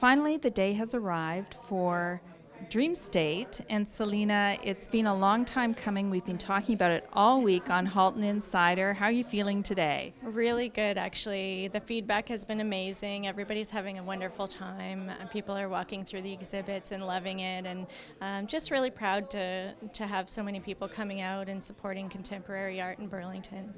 Finally, the day has arrived for Dream State. And Selena, it's been a long time coming. We've been talking about it all week on Halton Insider. How are you feeling today? Really good, actually. The feedback has been amazing. Everybody's having a wonderful time. People are walking through the exhibits and loving it, and I'm just really proud to have so many people coming out and supporting contemporary art in Burlington.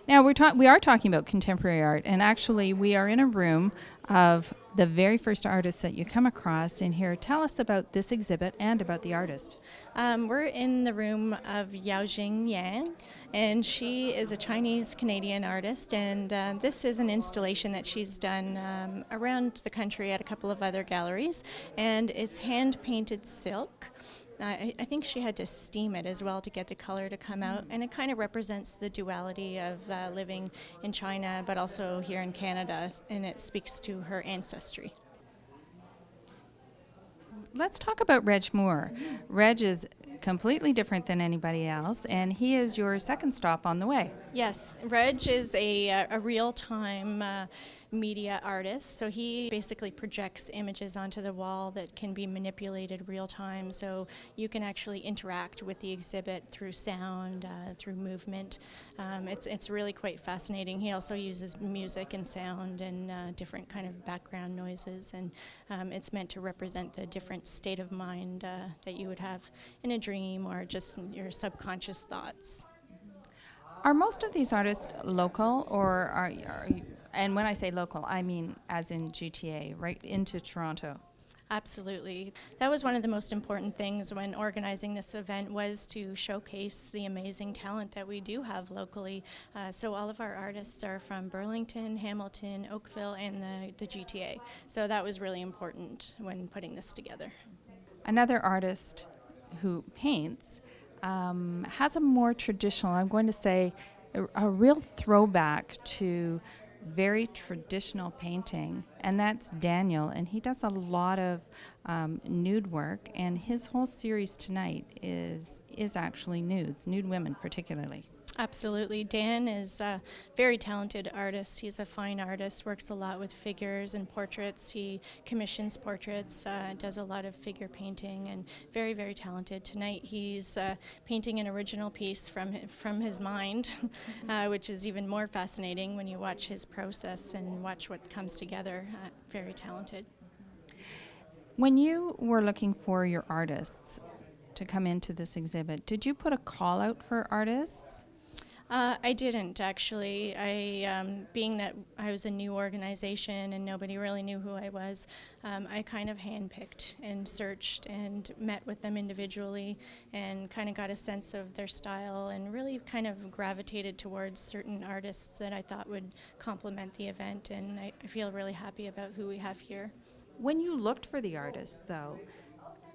Now, we are talking about contemporary art, and actually we are in a room of the very first artists that you come across in here. Tell us about this exhibit and about the artist. We're in the room of Yaojing Yang, and she is a Chinese-Canadian artist, and this is an installation that she's done around the country at a couple of other galleries, and it's hand-painted silk. I think she had to steam it as well to get the color to come out, and it kind of represents the duality of living in China but also here in Canada, and it speaks to her ancestry. Let's talk about Reg Moore. Reg is completely different than anybody else, and he is your second stop on the way. Yes, Reg is a real-time media artist, so he basically projects images onto the wall that can be manipulated real-time, so you can actually interact with the exhibit through sound, through movement. It's really quite fascinating. He also uses music and sound and different kind of background noises, and it's meant to represent the different state of mind that you would have in a dream or just your subconscious thoughts. Are most of these artists local, or are you, and when I say local, I mean as in GTA, right into Toronto? Absolutely. That was one of the most important things when organizing this event, was to showcase the amazing talent that we do have locally. So all of our artists are from Burlington, Hamilton, Oakville, and the GTA. So that was really important when putting this together. Another artist who paints has a more traditional, I'm going to say, a real throwback to very traditional painting, and that's Daniel, and he does a lot of nude work, and his whole series tonight is actually nudes, nude women particularly. Absolutely. Dan is a very talented artist. He's a fine artist, works a lot with figures and portraits. He commissions portraits, does a lot of figure painting, and very, very talented. Tonight he's painting an original piece from his mind, which is even more fascinating when you watch his process and watch what comes together. Very talented. When you were looking for your artists to come into this exhibit, did you put a call out for artists? I didn't, actually. Being that I was a new organization and nobody really knew who I was, I kind of handpicked and searched and met with them individually and kind of got a sense of their style and really kind of gravitated towards certain artists that I thought would complement the event, and I feel really happy about who we have here. When you looked for the artists, though,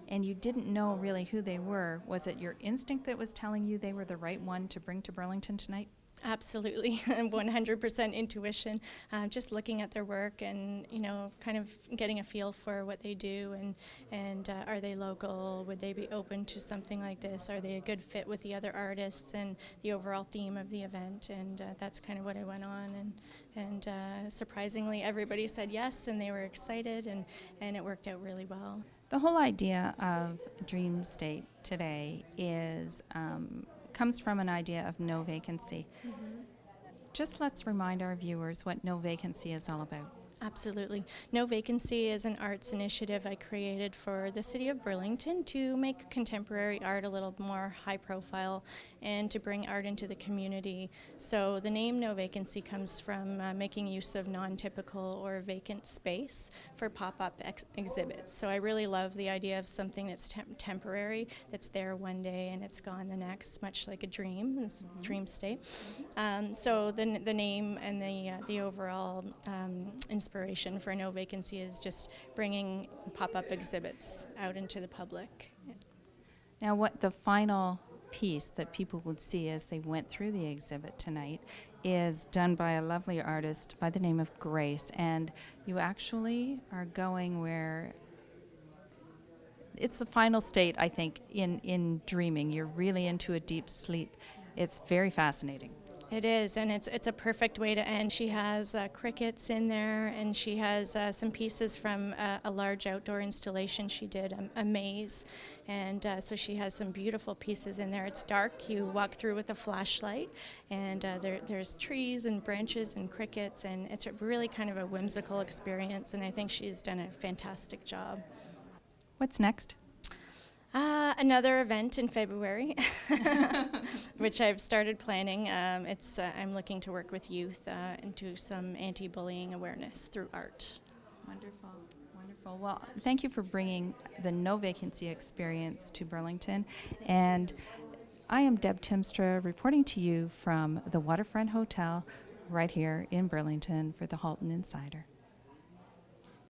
and you didn't know really who they were, was it your instinct that was telling you they were the right one to bring to Burlington tonight? Absolutely, 100% intuition. Just looking at their work and, kind of getting a feel for what they do, and are they local? Would they be open to something like this? Are they a good fit with the other artists and the overall theme of the event? And that's kind of what I went on, and surprisingly, everybody said yes, and they were excited, and it worked out really well. The whole idea of Dream State today comes from an idea of no vacancy. Mm-hmm. Just let's remind our viewers what no vacancy is all about. Absolutely. No Vacancy is an arts initiative I created for the city of Burlington to make contemporary art a little more high profile and to bring art into the community. So the name No Vacancy comes from making use of non-typical or vacant space for pop-up exhibits. So I really love the idea of something that's temporary, that's there one day and it's gone the next, much like a dream. It's dream state. So the name and the overall inspiration for No Vacancy is just bringing pop-up exhibits out into the public. Now, what the final piece that people would see as they went through the exhibit tonight is done by a lovely artist by the name of Grace, and you actually are going where it's the final state, I think, in dreaming. You're really into a deep sleep. It's very fascinating. It is, and it's a perfect way to end. She has crickets in there, and she has some pieces from a large outdoor installation she did, a maze, and so she has some beautiful pieces in there. It's dark. You walk through with a flashlight, and there's trees and branches and crickets, and it's really kind of a whimsical experience, and I think she's done a fantastic job. What's next? Another event in February, which I've started planning. I'm looking to work with youth and do some anti-bullying awareness through art. Wonderful, wonderful. Well, thank you for bringing the No Vacancy experience to Burlington. And I am Deb Timstra reporting to you from the Waterfront Hotel right here in Burlington for the Halton Insider.